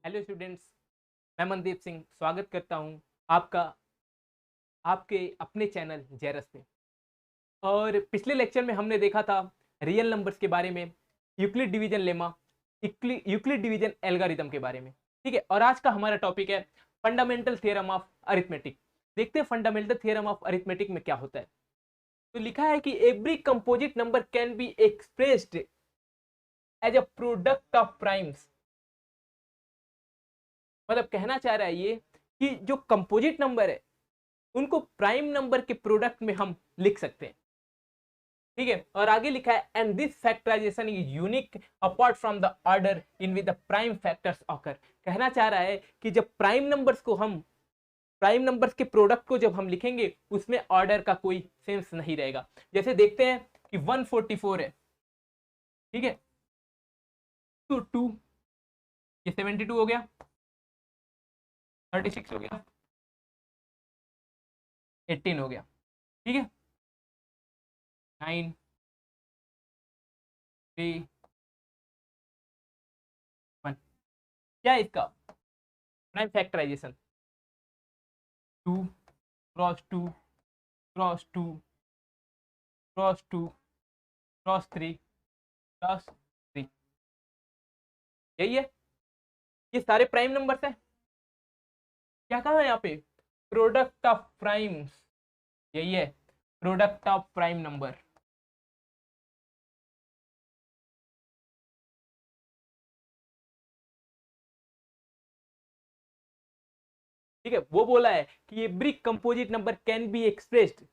Hello students, मैं मनदीप सिंह स्वागत करता हूं आपका आपके अपने चैनल जेरस पे। और पिछले लेक्चर में हमने देखा था रियल नंबर्स के बारे में, Euclid division lemma, Euclid division algorithm के बारे में। ठीक है, और आज का हमारा टॉपिक है फंडामेंटल थ्योरम ऑफ अरिथमेटिक। देखते हैं फंडामेंटल थ्योरम ऑफ अरिथमेटिक में क्या होता है। तो लिखा है कि every composite number can be expressed as a product of primes. मतलब कहना चाह रहा है ये कि जो कंपोजिट नंबर है उनको प्राइम नंबर के प्रोडक्ट में हम लिख सकते हैं। ठीक है, और आगे लिखा है and this factorization is unique apart from the order in with the prime factors occur. कहना चाह रहा है कि जब प्राइम नंबर्स के प्रोडक्ट को जब हम लिखेंगे उसमें ऑर्डर का कोई सेंस नहीं रहेगा। जैसे देखते हैं कि 144 है, ठीक है, तो 2, ये 72 हो गया, 36 हो गया, 18 हो गया, ठीक है, 9, 3, 1। क्या है इसका prime factorization? 2 cross 2 cross 2 cross 2 cross 3 cross 3, यही है। ये सारे प्राइम नंबर्स हैं। क्या कहा है यहाँ पे? प्रोडक्ट ऑफ प्राइम्स, यही है, प्रोडक्ट ऑफ प्राइम नंबर। ठीक है, वो बोला है कि every composite number can be expressed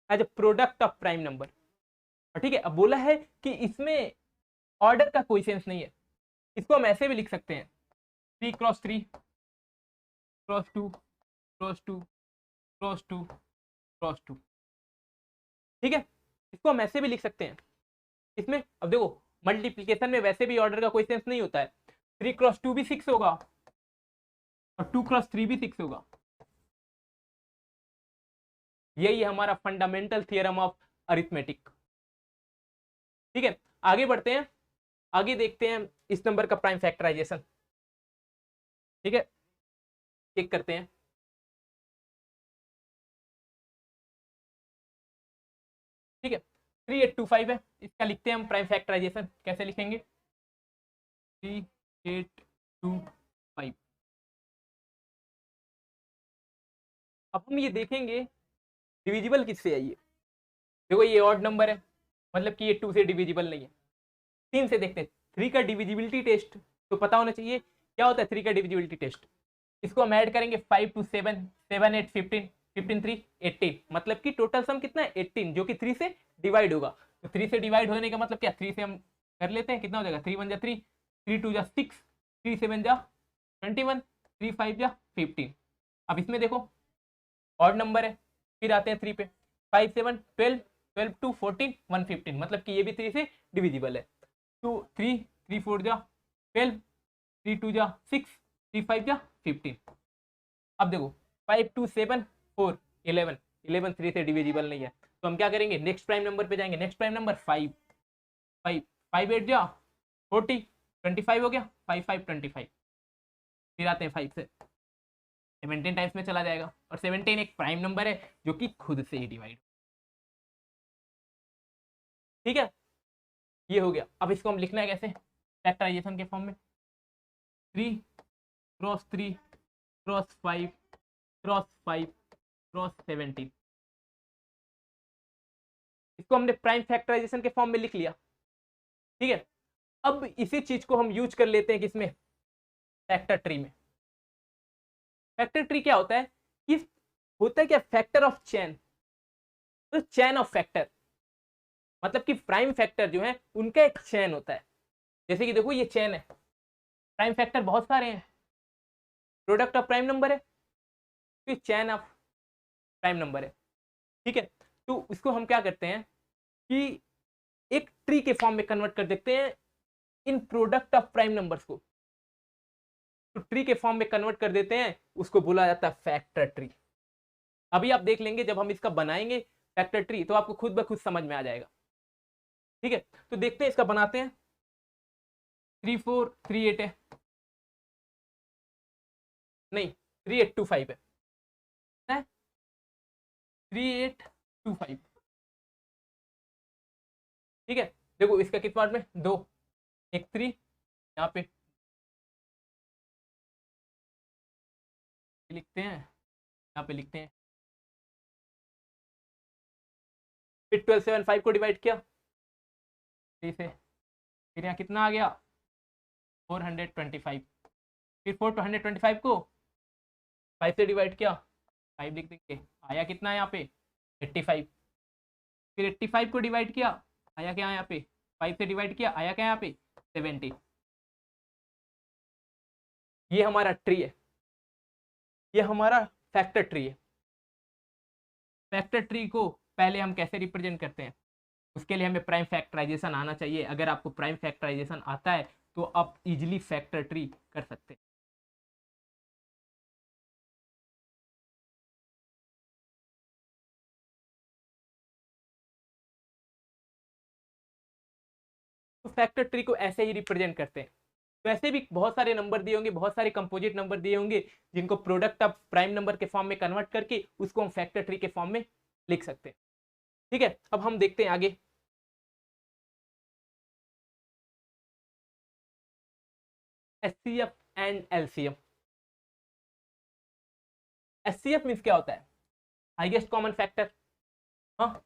as a product of prime number. ठीक है, अब बोला है कि इसमें ऑर्डर का कोई सेंस नहीं है। इसको हम ऐसे भी लिख सकते हैं, 3 cross 3 cross 2 cross 2 cross 2 cross 2। ठीक है, इसको हम ऐसे भी लिख सकते हैं। इसमें अब देखो, मल्टीप्लीकेशन में वैसे भी ऑर्डर का कोई सेंस नहीं होता है। 3 क्रॉस 2 भी 6 होगा और 2 क्रॉस 3 भी 6 होगा। यही है हमारा फंडामेंटल थियरम ऑफ अरिथमेटिक। ठीक है, आगे बढ़ते हैं, आगे देखते हैं इस नंबर का प्राइम फैक्टराइजेशन। ठीक है, चेक करते हैं। ठीक है, 3825 है, इसका लिखते हैं हम प्राइम फैक्टराइजेशन। कैसे लिखेंगे? 3825। अब हम ये देखेंगे डिविजिबल किससे है ये। देखो ये ऑड नंबर है, मतलब कि ये 2 से डिविजिबल नहीं है। 3 से देखते हैं। 3 का डिविजिबिलिटी टेस्ट तो पता होना चाहिए। क्या होता है 3 का डिविजिबिलिटी टेस्ट? इसको हम ऐड करेंगे 5 to 7, 7 8 15, 15 3 18, मतलब कि टोटल सम कितना है 18, जो कि 3 से डिवाइड होगा। तो 3 से डिवाइड होने का मतलब क्या, 3 से हम कर लेते हैं, कितना हो जाएगा, 3 1 जा 3, 3 2 जा 6, 3 7 जा 21, 3 5 जा 15। अब इसमें देखो ऑड नंबर है, फिर आते हैं 3 पे, 5 7 12, 12 2 14, 115, मतलब कि ये भी 3 से डिविजिबल है। तो 3 3 4 जा 12, 3 2 जा 6, 3 5 जा 15। अब देखो 5 2 7 4 11, 11 3 से डिविजिबल नहीं है। तो हम क्या करेंगे, नेक्स्ट प्राइम नंबर पे जाएंगे। नेक्स्ट प्राइम नंबर 5, 5 5 8 जा 40, 25 हो गया, 5 5 25। फिर आते हैं 5 से 17 टाइम्स में चला जाएगा, और 17 एक प्राइम नंबर है जो कि खुद से ही डिवाइड। ठीक है, ये हो गया। अब इसको हम लिखना है कैसे, फैक्टराइजेशन के फॉर्म में। 3 क्रॉस 3 क्रॉस 5 क्रॉस 5 क्रॉस 17, इसको हमने प्राइम फैक्टराइजेशन के फॉर्म में लिख लिया। ठीक है, अब इसी चीज को हम यूज कर लेते हैं किसमें, फैक्टर ट्री में। फैक्टर ट्री क्या होता है कि होता है क्या, फैक्टर ऑफ चेन। तो चेन ऑफ फैक्टर मतलब कि प्राइम फैक्टर जो है उनका एक चेन होता है। जैसे कि देखो ये चेन है, प्राइम फैक्टर बहुत सारे हैं, प्रोडक्ट ऑफ प्राइम नंबर है, तो चेन ऑफ प्राइम नंबर है। ठीक है, तो इसको हम क्या करते हैं कि एक ट्री के फॉर्म में कन्वर्ट कर देते हैं इन प्रोडक्ट ऑफ प्राइम नंबर्स को। तो ट्री के फॉर्म में कन्वर्ट कर देते हैं, उसको बोला जाता है फैक्टर ट्री। अभी आप देख लेंगे जब हम इसका बनाएंगे फैक्टर ट्री, तो आपको खुद ब खुद समझ में आ जाएगा। ठीक है, तो देखते हैं इसका बनाते हैं। 3 4 3 8 है, नहीं 3825 है 3825। ठीक है, देखो इसका किस पार्ट में, दो, एक 3 यहाँ पे लिखते हैं, यहाँ पे लिखते हैं, फिर 1275 को डिवाइड किया 3 से, फिर यहाँ कितना आ गया 425, फिर 425 को 5 से डिवाइड किया, 5 लिख देंगे, आया कितना है यहाँ पे 85, फिर 85 को डिवाइड किया, आया क्या यहाँ पे 5 से डिवाइड किया, आया क्या यहाँ पे 70। ये हमारा ट्री है, ये हमारा फैक्टर ट्री है। फैक्टर ट्री को पहले हम कैसे रिप्रेजेंट करते हैं, उसके लिए हमें प्राइम फैक्टराइजेशन आना चाहिए। अगर आपको प्राइम फैक्टराइजेशन आता है तो आप इजीली फैक्टर ट्री कर सकते हैं। तो फैक्टर ट्री को ऐसे ही रिप्रेजेंट करते हैं। तो ऐसे भी बहुत सारे नंबर दिए होंगे, बहुत सारे कंपोजिट नंबर दिए होंगे, जिनको प्रोडक्ट ऑफ प्राइम नंबर के फॉर्म में कन्वर्ट करके उसको हम फैक्टर ट्री के फॉर्म में लिख सकते हैं। ठीक है, अब हम देखते हैं आगे। HCF and LCM. HCF means क्या होता है, हाईएस्ट कॉमन फैक्टर। हाँ,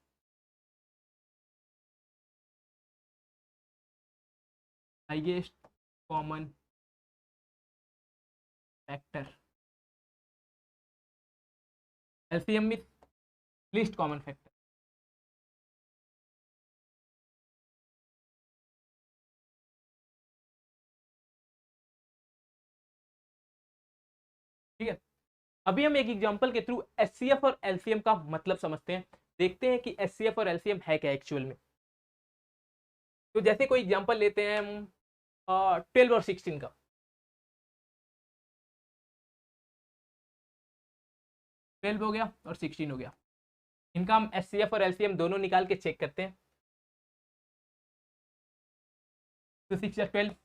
highest common factor. LCM means least common factor. ठीक है, अभी हम एक एग्जांपल के थ्रू एचसीएफ और एलसीएम का मतलब समझते हैं, देखते हैं कि एचसीएफ और एलसीएम है क्या एक्चुअल में। तो जैसे कोई एग्जांपल लेते हैं हम 12 और 16 का। 12 हो गया और 16 हो गया, इनका हम एचसीएफ और एलसीएम दोनों निकाल के चेक करते हैं। तो 6 या 12,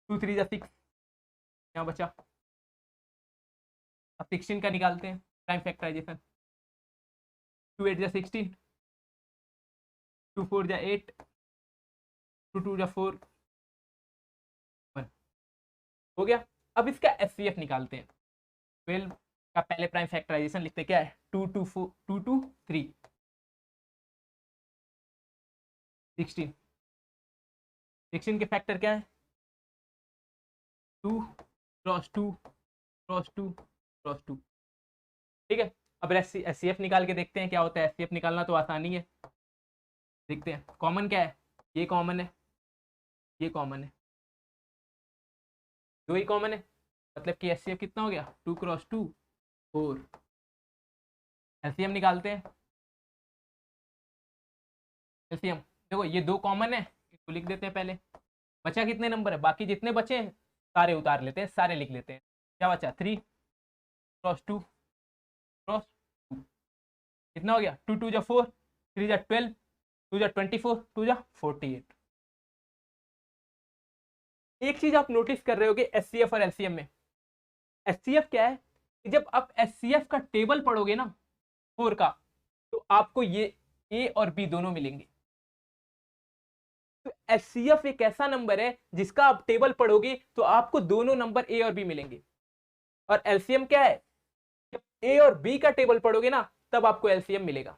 2 3 या 6, यहाँ बचा। अब 16 का निकालते हैं प्राइम फैक्टराइजेशन। 2 8 या 16, 2 4 या 8, 2 2 या 4, 1 हो गया। अब इसका एचसीएफ निकालते हैं। 12 का पहले प्राइम फैक्टराइजेशन लिखते क्या है, 2 2 4 2 2 3। 16, 16 के फैक्टर क्या है, 2 क्रॉस 2 क्रॉस 2 क्रॉस 2। ठीक है, अब एचसीएफ निकाल के देखते हैं क्या होता है। एचसीएफ निकालना तो आसानी है, देखते हैं। कॉमन क्या है, ये कॉमन है, ये कॉमन है, दो ही कॉमन है, मतलब कि एचसीएफ कितना हो गया 2 क्रॉस 2 4। एलसीएम निकालते हैं। एलसीएम देखो ये दो कॉमन है, इसको लिख देते हैं पहले। बचा कितने नंबर है, बाकी जितने बचे हैं सारे उतार लेते हैं, सारे लिख लेते हैं। क्या बचा 3 क्रॉस 2 क्रॉस 2, कितना हो गया 2 2 जा 4, 3 जा 12, 2 जा 24, 2 जा 48। एक चीज आप नोटिस कर रहे होगे एचसीएफ और एलसीएम में। एचसीएफ क्या है कि जब आप एचसीएफ का टेबल पढ़ोगे ना 4 का, तो आपको ये ए और बी दोनों मिलेंगे। तो एचसीएफ एक ऐसा नंबर है जिसका आप टेबल पढ़ोगे तो आपको दोनों नंबर ए और बी मिलेंगे। और एलसीएम क्या है, जब ए और बी का टेबल पढ़ोगे ना तब आपको एलसीएम मिलेगा।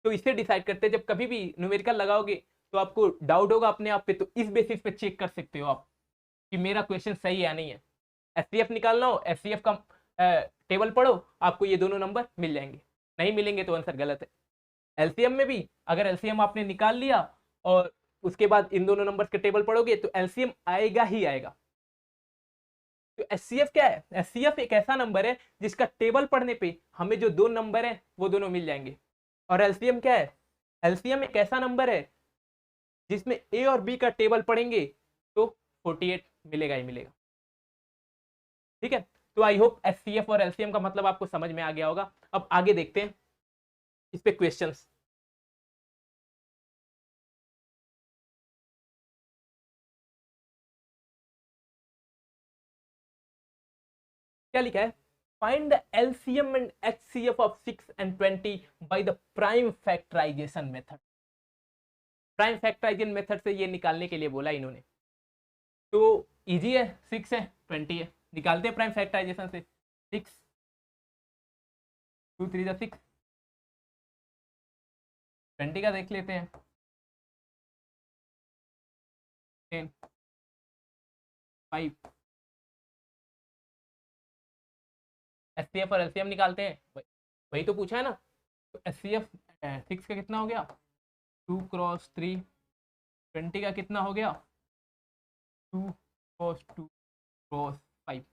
तो इसे डिसाइड करते हैं, जब कभी भी न्यूमेरिकल लगाओगे तो आपको डाउट होगा अपने आप पे, तो इस बेसिस पे चेक कर सकते हो आप कि मेरा क्वेश्चन सही है या नहीं है। एचसीएफ निकालना हो, एचसीएफ का टेबल पढ़ो, आपको ये दोनों नंबर मिल जाएंगे। नहीं मिलेंगे तो आंसर गलत है। एलसीएम में भी अगर एलसीएम आपने निकाल लिया और उसके बाद इन दोनों नंबर्स के टेबल पढ़ोगे तो एलसीएम आएगा ही आएगा। तो एचसीएफ क्या है, एचसीएफ एक ऐसा नंबर है जिसका टेबल पढ़ने पे हमें जो दो नंबर है वो दोनों मिल जाएंगे। और एलसीएम क्या है, एलसीएम एक ऐसा नंबर है जिसमें ए और बी का टेबल पढ़ेंगे तो 48 मिलेगा ही मिलेगा। ठीक है, तो आई होप एचसीएफ और एलसीएम का मतलब आपको समझ में आ गया होगा। अब आगे देखते हैं इस पे क्वेश्चंस। क्या लिखा है, find the LCM and HCF of 6 and 20 by the prime factorization method. Prime factorization method से ये निकालने के लिए बोला इन्होंने। तो इजी है, 6 है 20 है, निकालते हैं प्राइम फैक्टराइजेशन से। 6 2 3 6, 20 का देख लेते हैं। 10 5, एचसीएफ और एलसीएम निकालते हैं, वही तो पूछा है ना। तो एचसीएफ 6 का कितना हो गया 2 क्रॉस 3, 20 का कितना हो गया 2 क्रॉस 2 क्रॉस 5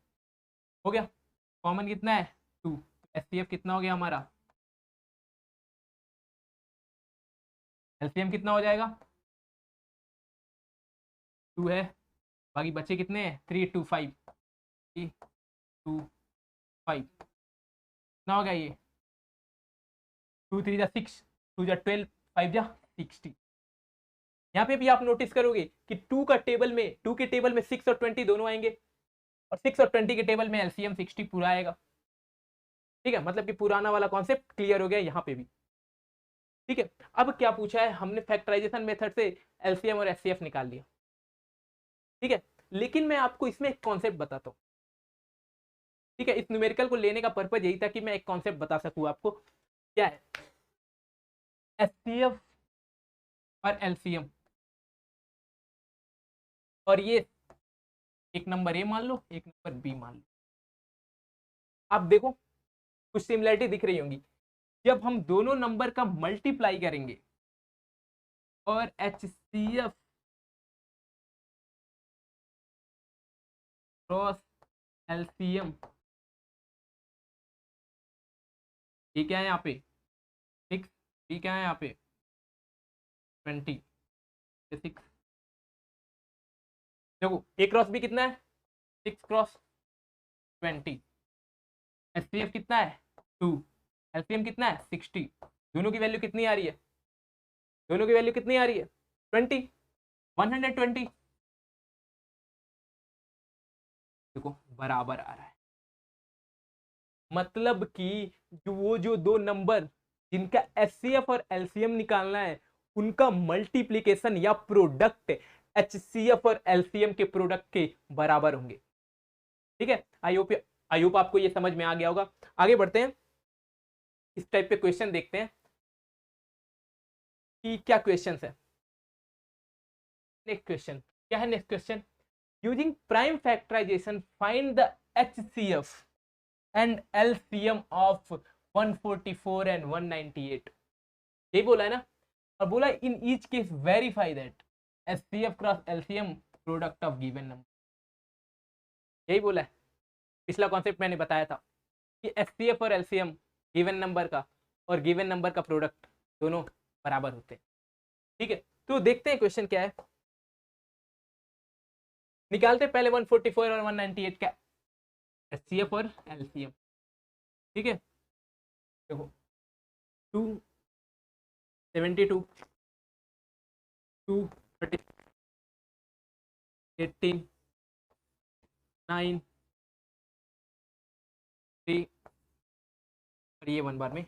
हो गया। कॉमन कितना है 2, एचसीएफ कितना हो गया हमारा, एलसीएम कितना हो जाएगा 2 है, बाकी बच्चे कितने हैं 3 2 5, 3 2 5 कितना हो गया ये 2 3 जा 6, 2 जा 12, 5 जा 60। यहाँ पे भी आप नोटिस करोगे कि 2 का टेबल में 2 के टेबल में 6 और 20 दोनों आएंगे, और 6 और 20 के टेबल में एलसीएम 60 पूरा आएगा। ठीक है, मतलब कि पुराना वाला कॉन्सेप्ट क्लियर हो गया यहाँ पे भी। ठीक है, अब क्या पूछा है, हमने फैक्टराइजेशन मेथड से एलसीएम और एचसीएफ निकाल लिया। ठीक है, लेकिन मैं आपको इसमें एक कॉन्सेप्ट बताता हूँ। ठीक है, इस न्यूमेरिकल को लेने का पर्पज यही था कि मैं एक कॉन्सेप्ट बता सकूं आपको। क्या है एचसीएफ और एलसीएम, और ये एक नंबर ए मान लो, एक नंबर बी मान लो। आप देखो कुछ सिमिलरिटी दिख रही होंगी। जब हम दोनों नंबर का मल्टीप्लाई करेंगे और एचसीएफ क्रॉस एलसीएम, ये क्या है यहाँ पे 6, बी क्या है यहाँ पे 20, 6। देखो ए क्रॉस बी कितना है 6 क्रॉस 20, एचसीएफ कितना है 2, एलसीएम कितना है 60। दोनों की वैल्यू कितनी आ रही है, दोनों की वैल्यू कितनी आ रही है 20, 120। देखो बराबर आ रहा है, मतलब कि जो दो नंबर जिनका एचसीएफ और एलसीएम निकालना है, उनका मल्टीप्लीकेशन या प्रोडक्ट एचसीएफ और एलसीएम के प्रोडक्ट के बराबर होंगे। ठीक है, आई होप आपको ये समझ में आ गया होगा। आगे बढ़ते हैं, इस टाइप पे क्वेश्चन देखते हैं कि क्या क्वेश्चन है। नेक्स्ट क्वेश्चन क्या है, next question, using prime factorization find the HCF and LCM of 144 and 198। यही बोला है ना, और बोला in each case verify that HCF cross LCM product of given number. यही बोला है, पिछला कॉन्सेप्ट मैंने बताया था कि एचसीएफ और एलसीएम गिवन नंबर का और गिवन नंबर का प्रोडक्ट दोनों बराबर होते हैं। ठीक है, तो देखते हैं क्वेश्चन क्या है। निकालते पहले 144 और 198 का एचसीएफ और एलसीएम। ठीक है, देखो 272 230 18 9 3, और ये वन बार में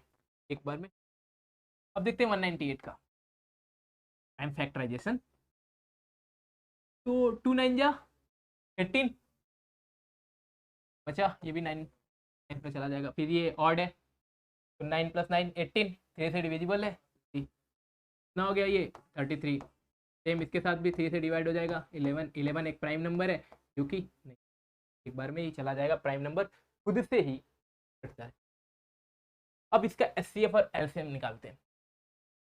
एक बार में। अब देखते हैं 198 का टाइम फैक्टराइजेशन। तो 2 9 जा 18 बचा, ये भी 9 पे चला जाएगा, फिर ये ऑड है तो 9 + 9 18, 3 से डिविजिबल है, कितना हो गया ये 33। सेम इसके साथ भी 3 से डिवाइड हो जाएगा, 11 11 एक प्राइम नंबर है जो कि नहीं, एक बार में ही चला जाएगा, प्राइम नंबर खुद से ही कटता है। अब इसका एचसीएफ और एलसीएम निकालते हैं।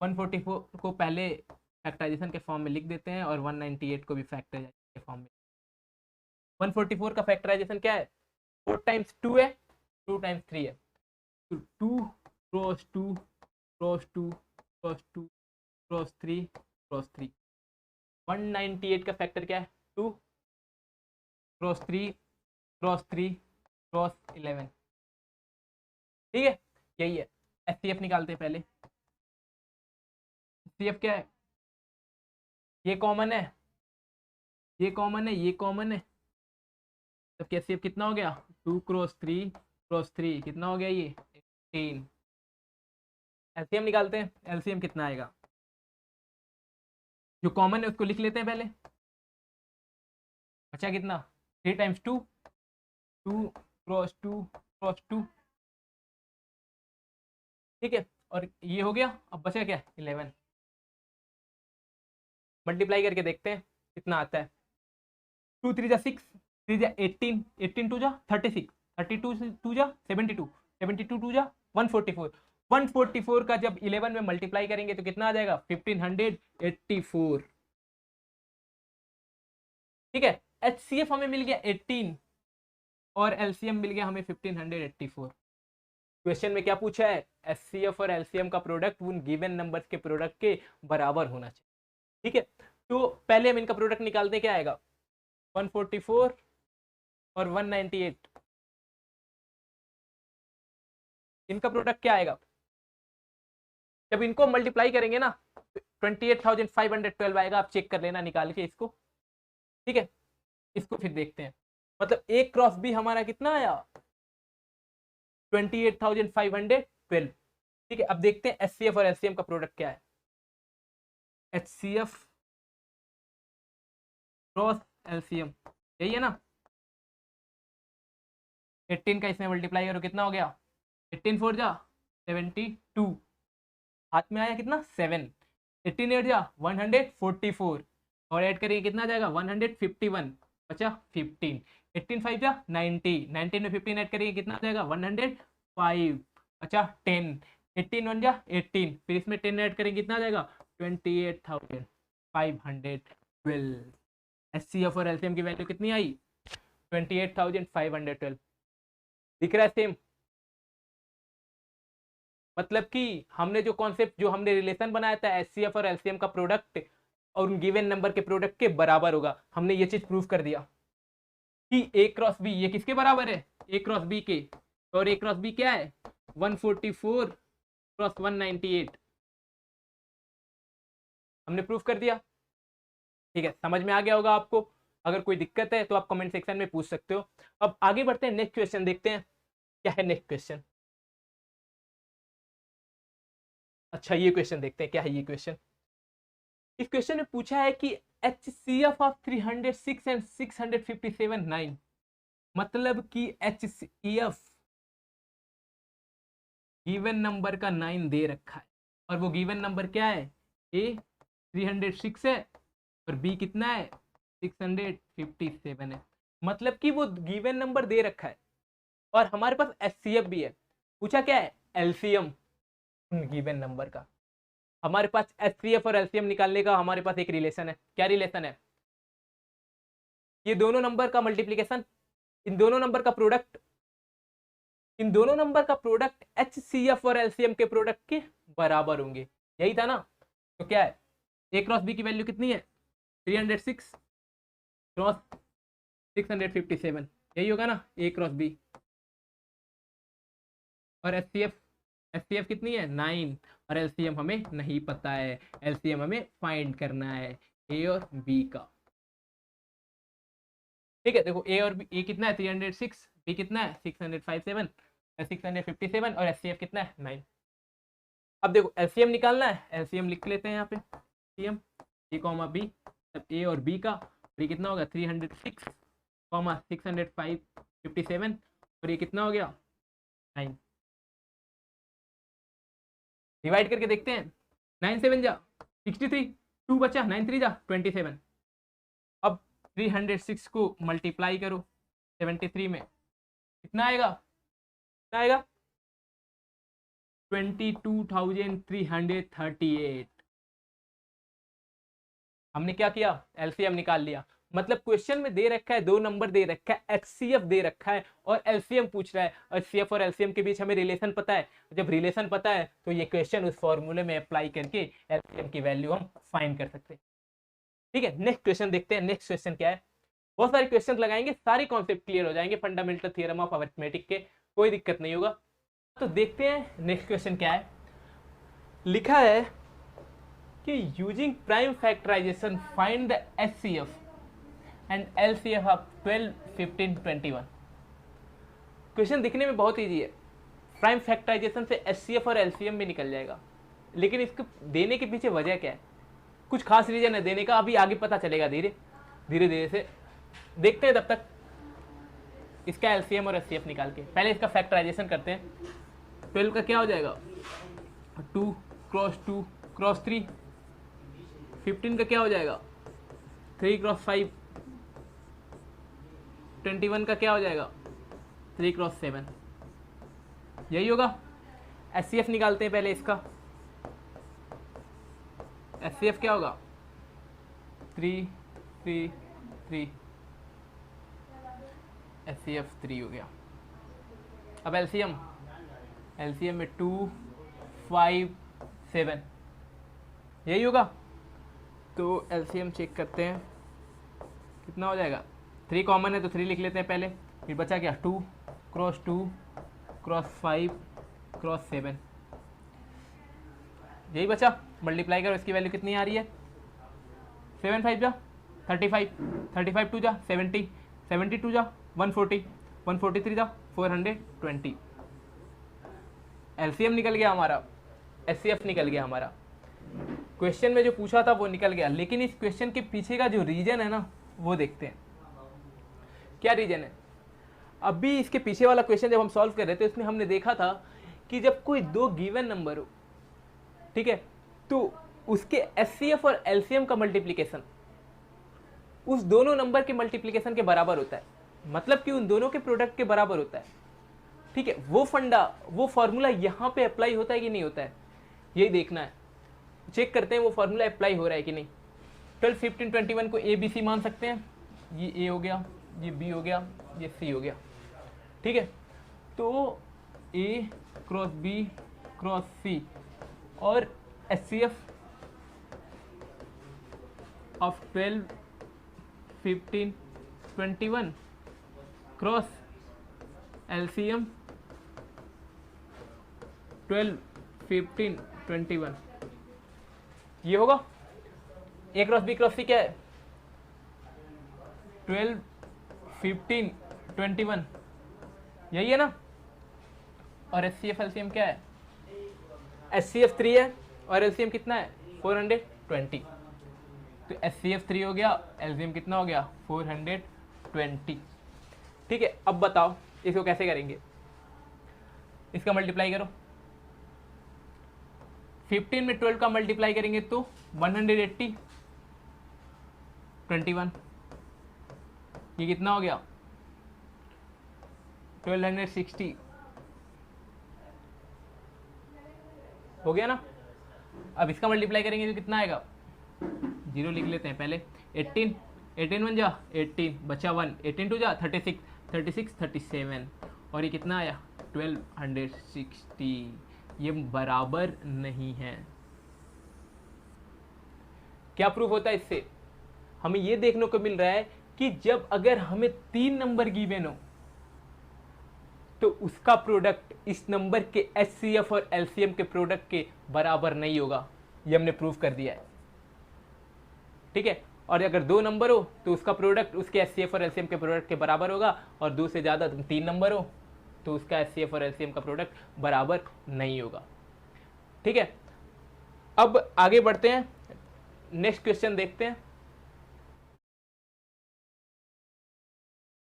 144 को पहले फैक्टराइजेशन के फॉर्म में लिख देते हैं और 198 को भी फैक्टराइजेशन के फॉर्म में। 144 का फैक्टराइजेशन क्या है 4 × 2 है, 2 × 3 है, तो 2 cross 2 cross 2 cross 2 cross 3 cross 3। 198 का फैक्टर क्या है 2 क्रॉस 3 क्रॉस 3 क्रॉस 11। ठीक है, यही है। एचसीएफ निकालते हैं पहले। एचसीएफ क्या है, ये कॉमन है, ये कॉमन है, ये कॉमन है, तो एचसीएफ कितना हो गया 2 क्रॉस 3 कितना हो गया ये 18। एलसीएम निकालते हैं, एलसीएम कितना आएगा, जो कॉमन है उसको लिख लेते हैं पहले। बचा कितना 3 टाइम्स 2, 2 क्रॉस 2 क्रॉस 2, ठीक है। और ये हो गया, अब बचा क्या 11। मल्टीप्लाई करके देखते हैं कितना आता है। 2 3 जा 6, 3 जा 18, 18 2 जा 36, 32 2 जा 72, 72 2 जा 144, 144 का जब 11 में मल्टीप्लाई करेंगे तो कितना आ जाएगा 1584, ठीक है। एचसीएफ हमें मिल गया 18 और एलसीएम मिल गया हमें 1584। क्वेश्चन में क्या पूछा है, एचसीएफ और एलसीएम का प्रोडक्ट उन गिवन नंबर्स के प्रोडक्ट के बराबर होना चाहिए, ठीक है। तो पहले हम इनका प्रोडक्ट निकालते हैं, क्या आएगा 144 और 198, इनका प्रोडक्ट क्या आएगा, जब इनको मल्टीप्लाई करेंगे ना 28,512 आएगा। आप चेक कर लेना निकाल के इसको, ठीक है। इसको फिर देखते हैं, मतलब ए क्रॉस बी हमारा कितना आया 28,512, ठीक है। अब देखते हैं एचसीएफ और एलसीएम का प्रोडक्ट क्या है। एचसीएफ क्रॉस एलसीएम यही है ना, 18 का इसमें मल्टीप्लाई करो कितना हो गया 18 4 जा 72, हाथ में आया कितना 7, 18 8 जा 144 और ऐड करेंगे कितना आ जाएगा 151, बचा 15, 18 5 जा 90, 19 में 15 ऐड करेंगे कितना आ जाएगा 105, बचा 10, 18 1 जा 18, फिर इसमें 10 ऐड करेंगे कितना आ जाएगा 28,512। एचसीएफ और एलसीएम की वैल्यू कितनी आई 28,512, दिख रहा है सेम। मतलब कि हमने जो कॉन्सेप्ट, जो हमने रिलेशन बनाया था एचसीएफ और एलसीएम का प्रोडक्ट और उन गिवन नंबर के प्रोडक्ट के बराबर होगा, हमने ये चीज प्रूव कर दिया कि ए क्रॉस बी ये किसके बराबर है ए क्रॉस बी के, और ए क्रॉस बी क्या है 144 क्रॉस 198, हमने प्रूफ कर दिया, ठीक है। समझ में आ गया होगा आपको, अगर कोई दिक्कत है तो आप कमेंट सेक्शन में पूछ सकते हो। अब आगे बढ़ते हैं, नेक्स्ट क्वेश्चन देखते हैं क्या है नेक्स्ट क्वेश्चन। अच्छा ये क्वेश्चन देखते हैं क्या है ये क्वेश्चन। इस क्वेश्चन में पूछा है कि HCF ऑफ 306 एंड 657 9, मतलब कि HCF गिवन नंबर का 9 दे रखा है और वो गिवन नंबर क्या है ए 306 है और बी कितना है 657 है, मतलब कि वो गिवन नंबर दे रखा है और हमारे पास HCF भी है। पूछा क्या है एलसीएम गिवन नंबर का। हमारे पास एचसीएफ और एलसीएम निकालने का हमारे पास एक रिलेशन है, क्या रिलेशन है, ये दोनों नंबर का मल्टीप्लीकेशन, इन दोनों नंबर का प्रोडक्ट, इन दोनों नंबर का प्रोडक्ट एचसीएफ और एलसीएम के प्रोडक्ट के बराबर होंगे, यही था ना। तो क्या है ए क्रॉस बी की वैल्यू कितनी है 306 क्रॉस 657, यही होगा ना ए क्रॉस बी। और एचसीएफ कितनी है 9 और एलसीएम हमें नहीं पता है, एलसीएम हमें फाइंड करना है ए और बी का, ठीक है। देखो ए और बी, ए कितना है 306, बी कितना है 657 और एचसीएफ कितना है 9। अब देखो एलसीएम निकालना है, एलसीएम लिख लेते हैं यहाँ पे एलसीएम ए कॉमा बी, तब ए और बी का, ये कितना होगा 306 कॉमा 657 और ये कितना हो गया 9। डिवाइड करके देखते हैं 9 7 जा 63, 2 बचा 9 3 जा 27। अब 306 को मल्टीप्लाई करो 73 में कितना आएगा 22,338। हमने क्या किया एलसीएम निकाल लिया, मतलब क्वेश्चन में दे रखा है दो नंबर दे रखा है, एचसीएफ दे रखा है और एलसीएम पूछ रहा है, और एचसीएफ और एलसीएम के बीच हमें रिलेशन पता है। जब रिलेशन पता है तो ये क्वेश्चन उस फॉर्मूले में अप्लाई करके एलसीएम की वैल्यू हम फाइंड कर सकते हैं, ठीक है। नेक्स्ट क्वेश्चन देखते हैं, नेक्स्ट क्वेश्चन क्या है। बहुत सारे क्वेश्चन लगाएंगे, सारे कॉन्सेप्ट क्लियर हो जाएंगे फंडामेंटल थ्योरम ऑफ अरिथमेटिक के, कोई दिक्कत नहीं होगा। तो देखते हैं नेक्स्ट क्वेश्चन क्या है। लिखा है कि using prime factorization find the HCF and LCF of 12 15 21। Question दिखने में बहुत ईजी है, प्राइम फैक्टराइजेशन से एचसीएफ और एलसीएम भी निकल जाएगा, लेकिन इसको देने के पीछे वजह क्या है, कुछ खास रीजन है देने का, अभी आगे पता चलेगा धीरे धीरे से। देखते हैं तब तक इसका एलसीएम और एचसीएफ निकाल के, पहले इसका फैक्टराइजेशन करते हैं। 12 का क्या हो जाएगा 2 क्रॉस 2 क्रॉस 3, 15 का क्या हो जाएगा 3 क्रॉस 5, 21 का क्या हो जाएगा 3 क्रॉस 7, यही होगा। एचसीएफ निकालते हैं पहले इसका, एचसीएफ क्या होगा 3 3 3, एचसीएफ 3 हो गया। अब एलसीएम, एलसीएम में 2 5 7, यही होगा। तो एलसीएम चेक करते हैं कितना हो जाएगा, 3 कॉमन है तो 3 लिख लेते हैं पहले, फिर बचा क्या 2 क्रॉस 2 क्रॉस 5 क्रॉस 7, यही बचा। मल्टीप्लाई करो, इसकी वैल्यू कितनी आ रही है 7 5 जा 35, 35 2 जा 70, 70 2 जा 140, 143 जा 420। एलसीएम निकल गया हमारा, एचसीएफ निकल गया हमारा। क्वेश्चन में जो पूछा था वो निकल गया, लेकिन इस क्वेश्चन के पीछे का जो रीजन है ना वो देखते हैं। क्या रीजन है, अभी इसके पीछे वाला क्वेश्चन जब हम सॉल्व कर रहे थे उसमें हमने देखा था कि जब कोई दो गिवन नंबर हो, ठीक है, तो उसके एचसीएफ और एलसीएम का मल्टीप्लिकेशन उस दोनों नंबर के मल्टीप्लिकेशन के बराबर होता है, मतलब कि उन दोनों के प्रोडक्ट के बराबर होता है, ठीक है। वो फंडा, वो फॉर्मूला यहाँ पे अप्लाई होता है कि नहीं होता है, यही देखना है। चेक करते हैं वो फॉर्मूला अप्लाई हो रहा है कि नहीं। 12 15 21 को ए बी सी मान सकते हैं, ये ए हो गया, ये बी हो गया, ये सी हो गया, ठीक है। तो ए क्रॉस बी क्रॉस सी और एचसीएफ ऑफ 12 15 21 क्रॉस एलसीएम 12 15 21, ये होगा। ए क्रॉस बी क्रॉस सी क्या है 12 15 21, यही है ना। और एचसीएफ एलसीएम क्या है, एचसीएफ 3 है और एलसीएम कितना है 420, तो एचसीएफ 3 हो गया, एलसीएम कितना हो गया 420, ठीक है। अब बताओ इसको कैसे करेंगे, इसका मल्टीप्लाई करो, 15 में 12 का मल्टीप्लाई करेंगे तो 180 21, ये कितना हो गया 1260, हो गया ना। अब इसका मल्टीप्लाई करेंगे तो कितना आएगा, 0 लिख लेते हैं पहले, 18 18 1 जा 18, बचा 1, 18 2 जा 36 36 37, और ये कितना आया 1260, ये बराबर नहीं है। क्या प्रूफ होता है इससे, हमें ये देखने को मिल रहा है कि जब अगर हमें 3 नंबर गिवन हो तो उसका प्रोडक्ट इस नंबर के एचसीएफ और एलसीएम के प्रोडक्ट के बराबर नहीं होगा, ये हमने प्रूफ कर दिया है, ठीक है। और अगर 2 नंबर हो तो उसका प्रोडक्ट उसके एचसीएफ और एलसीएम के प्रोडक्ट के बराबर होगा, और 2 से ज़्यादा 3 नंबर हो तो उसका एचसीएफ और एलसीएम का प्रोडक्ट बराबर नहीं होगा, ठीक है। अब आगे बढ़ते हैं, नेक्स्ट क्वेश्चन देखते हैं।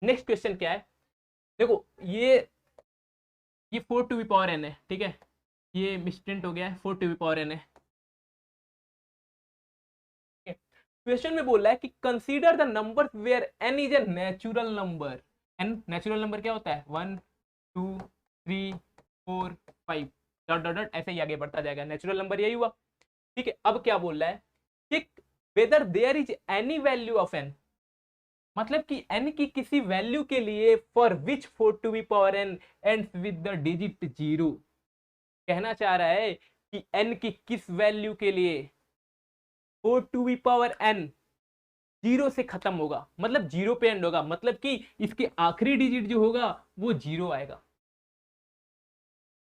नेक्स्ट क्वेश्चन क्या है, देखो ये 4 टू द पावर n है, ठीक है, ये मिसप्रिंट हो गया है, 4 टू द पावर n है। क्वेश्चन में बोल रहा है कि consider the number where n is a natural number. n natural number क्या होता है 1 2 3 4 5 डॉट डॉट डॉट, ऐसे ही आगे बढ़ता जाएगा, नेचुरल नंबर यही हुआ, ठीक है। अब क्या बोल रहा है कि whether there is any value of n, मतलब कि n की किसी वैल्यू के लिए for which 4 to the power n ends with the digit 0, कहना चाह रहा है कि n की किस वैल्यू के लिए 4 टू द पावर n 0 से खत्म होगा, मतलब 0 पे एंड होगा, मतलब कि इसके आखिरी डिजिट जो होगा वो 0 आएगा,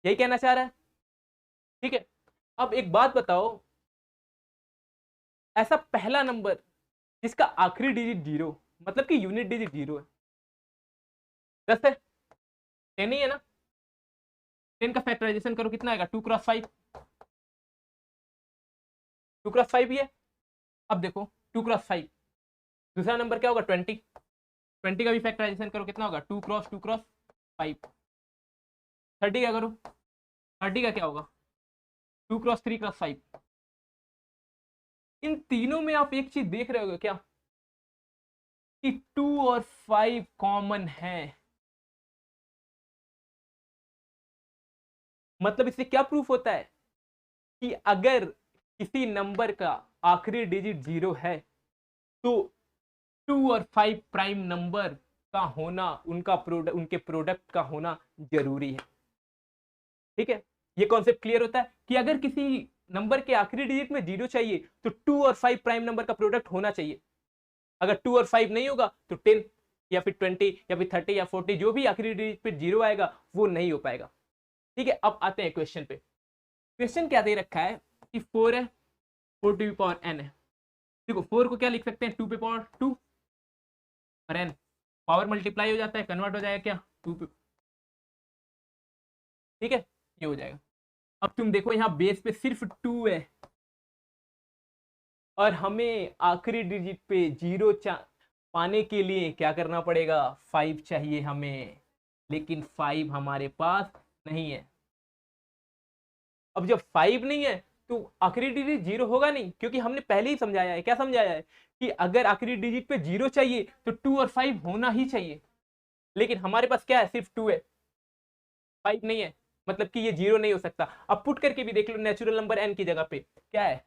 यही कहना चाह रहा है, ठीक है। अब एक बात बताओ, ऐसा पहला नंबर जिसका आखिरी डिजिट 0, मतलब कि यूनिट डिजिट 0 है, 10 है, 10 ही है ना, 10 का फैक्टराइजेशन करो कितना आएगा, 2 क्रॉस 5, 2 क्रॉस 5 ही है। अब देखो 2 क्रॉस 5, दूसरा नंबर क्या होगा 20, 20 का भी फैक्टराइजेशन करो कितना होगा 2 क्रॉस 2 क्रॉस 5, 30 का करो, 30 का क्या होगा 2 क्रॉस 3 क्रॉस 5। इन तीनों में आप एक चीज देख रहे हो क्या कि 2 और 5 कॉमन है। मतलब इससे क्या प्रूफ होता है कि अगर किसी नंबर का आखिरी डिजिट 0 है तो 2 और 5 प्राइम नंबर का होना, उनका प्रोडक्ट, उनके प्रोडक्ट का होना जरूरी है। ठीक है, ये कॉन्सेप्ट क्लियर होता है कि अगर किसी नंबर के आखिरी डिजिट में 0 चाहिए तो 2 और 5 प्राइम नंबर का प्रोडक्ट होना चाहिए। अगर 2 और 5 नहीं होगा तो 10 या फिर 20 या फिर 30 या 40 जो भी आखिरी डिजिट पे 0 आएगा वो नहीं हो पाएगा। ठीक है, अब आते हैं क्वेश्चन पे। क्वेश्चन क्या दे रखा है कि 4 है, 4 टू पावर n है। देखो 4 को क्या लिख सकते हैं 2 पे पावर 2 और n पावर मल्टीप्लाई हो जाता है, कन्वर्ट हो जाएगा क्या 2 पे। ठीक है, ये हो जाएगा। अब तुम देखो यहाँ बेस पे सिर्फ 2 है और हमें आखिरी डिजिट पे 0 पाने के लिए क्या करना पड़ेगा, 5 चाहिए हमें, लेकिन 5 हमारे पास नहीं है। अब जब 5 नहीं है तो आखिरी डिजिट 0 होगा नहीं, क्योंकि हमने पहले ही समझाया है, क्या समझाया है कि अगर आखिरी डिजिट पे 0 चाहिए तो 2 और 5 होना ही चाहिए, लेकिन हमारे पास क्या है, सिर्फ 2 है, 5 नहीं है, मतलब कि ये 0 नहीं हो सकता। अब पुट करके भी देख लो, नेचुरल नंबर n की जगह पे क्या है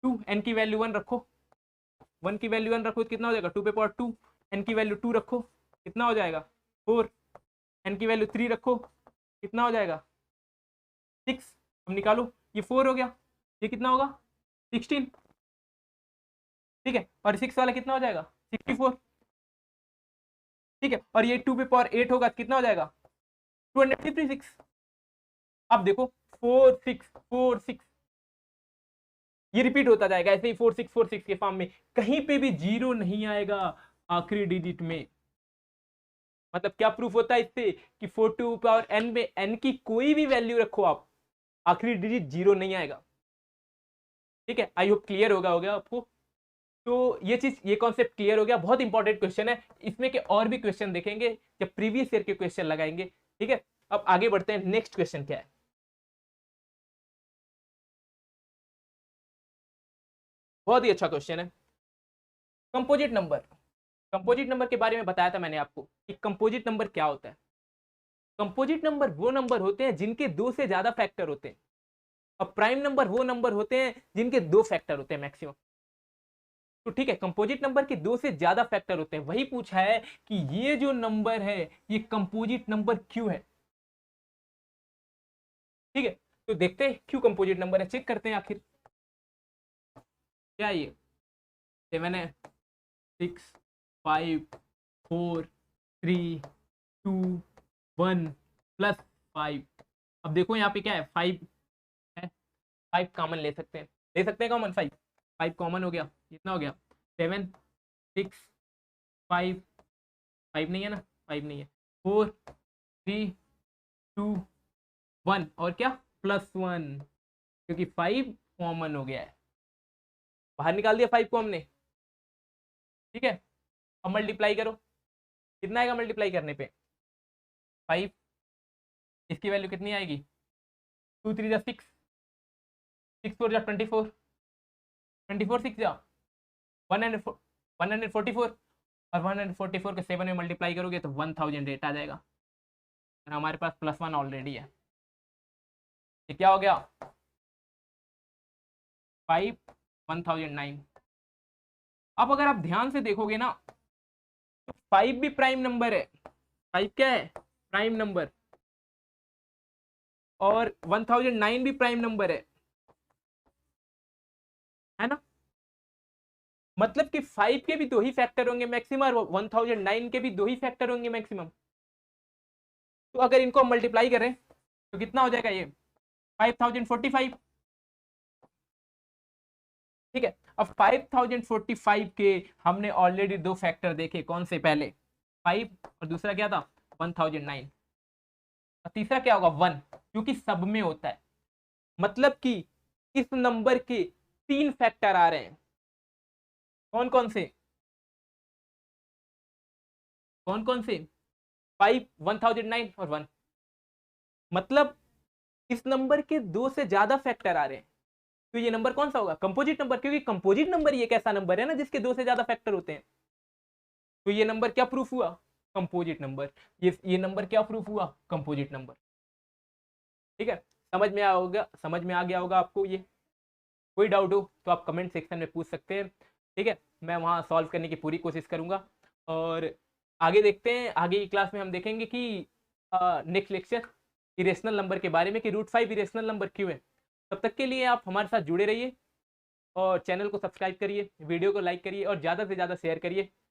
2, n की वैल्यू 1 रखो, 1 की वैल्यू 1 रखो तो कितना हो जाएगा 2 पे पावर 2, n की वैल्यू 2 रखो कितना हो जाएगा 4, n की वैल्यू 3 रखो कितना हो जाएगा 6। अब निकालो, ये 4 हो गया, ये कितना होगा 16। ठीक है, और 6 वाला कितना हो जाएगा 64। ठीक है, और ये 2 पे पावर 8 होगा कितना हो जाएगा 256। अब देखो 4 6 4 6, ये रिपीट होता जाएगा ऐसे ही 4 6 4 6 के फॉर्म में, कहीं पे भी 0 नहीं आएगा आखिरी डिजिट में। मतलब क्या प्रूफ होता है इससे कि 4 टू पावर n में n की कोई भी वैल्यू रखो आप, आखिरी डिजिट 0 नहीं आएगा। ठीक है, आई होप क्लियर हो गया आपको। तो ये चीज, ये कॉन्सेप्ट क्लियर हो गया, बहुत इंपॉर्टेंट क्वेश्चन है, इसमें के और भी क्वेश्चन देखेंगे जब प्रीवियस ईयर के क्वेश्चन लगाएंगे। ठीक है, अब आगे बढ़ते हैं, नेक्स्ट क्वेश्चन क्या है। बहुत ही अच्छा क्वेश्चन है, कंपोजिट नंबर। कंपोजिट नंबर के बारे में बताया था मैंने आपको कि कंपोजिट नंबर क्या होता है। कंपोजिट नंबर वो नंबर होते हैं जिनके 2 से ज्यादा फैक्टर होते हैं, और प्राइम नंबर वो नंबर होते हैं जिनके 2 फैक्टर होते हैं मैक्सिमम। तो ठीक है, कंपोजिट नंबर के 2 से ज्यादा फैक्टर होते हैं, वही पूछा है कि ये जो नंबर है ये कंपोजिट नंबर क्यों है। ठीक है, तो देखते हैं क्यों कंपोजिट नंबर है, चेक करते हैं आखिर क्या ये 7 है, 6 5 4 3 2 1 प्लस 5। अब देखो यहाँ पे क्या है 5 है, 5 कॉमन ले सकते हैं, ले सकते हैं कॉमन 5, 5 कॉमन हो गया, कितना हो गया 7 6 5, 5 नहीं है ना, 5 नहीं है, 4 3 2 1 और क्या +1, क्योंकि 5 कॉमन हो गया है, बाहर निकाल दिया 5 को हमने। ठीक है, अब मल्टीप्लाई करो, कितना आएगा मल्टीप्लाई करने पे 5, इसकी वैल्यू कितनी आएगी 2 3 जा 6, 6 4 जा 24, 24 6 जा 144, और 144 के 7 में मल्टीप्लाई करोगे तो 1008 आ जाएगा, और हमारे पास +1 ऑलरेडी है। ये क्या हो गया 5 1009। अब अगर आप ध्यान से देखोगे ना तो 5 भी प्राइम नंबर है, 5 क्या है प्राइम नंबर, और 1009 भी प्राइम नंबर है ना। मतलब कि 5 के भी 2 ही फैक्टर होंगे मैक्सिमम, और 1009 के भी 2 ही फैक्टर होंगे मैक्सिमम। तो अगर इनको हम मल्टीप्लाई करें तो कितना हो जाएगा ये 5045। ठीक है, अब 5045 के हमने ऑलरेडी 2 फैक्टर देखे, कौन से, पहले 5 और दूसरा क्या था 1009। और तीसरा क्या होगा 1, क्योंकि सब में होता है। मतलब कि इस नंबर के 3 फैक्टर आ रहे हैं। कौन कौन से? कौन कौन से? 5, 1009 और 1। मतलब इस नंबर के 2 से ज्यादा फैक्टर आ रहे हैं, तो ये नंबर कौन सा होगा? कंपोजिट नंबर, क्योंकि कंपोजिट नंबर ये एक ऐसा नंबर है ना जिसके 2 से ज्यादा फैक्टर होते हैं। तो ये नंबर क्या प्रूफ हुआ? Composite number. ये नंबर क्या प्रूफ हुआ? Composite number. ठीक है, समझ में आ गया होगा आपको ये। कोई डाउट हो तो आप कमेंट सेक्शन में पूछ सकते हैं। ठीक है, मैं वहाँ सॉल्व करने की पूरी कोशिश करूँगा। और आगे देखते हैं, आगे की क्लास में हम देखेंगे कि नेक्स्ट लेक्चर इरेशनल नंबर के बारे में, कि √5 इरेशनल नंबर क्यों है। तब तक के लिए आप हमारे साथ जुड़े रहिए और चैनल को सब्सक्राइब करिए, वीडियो को लाइक करिए और ज़्यादा से ज़्यादा शेयर करिए।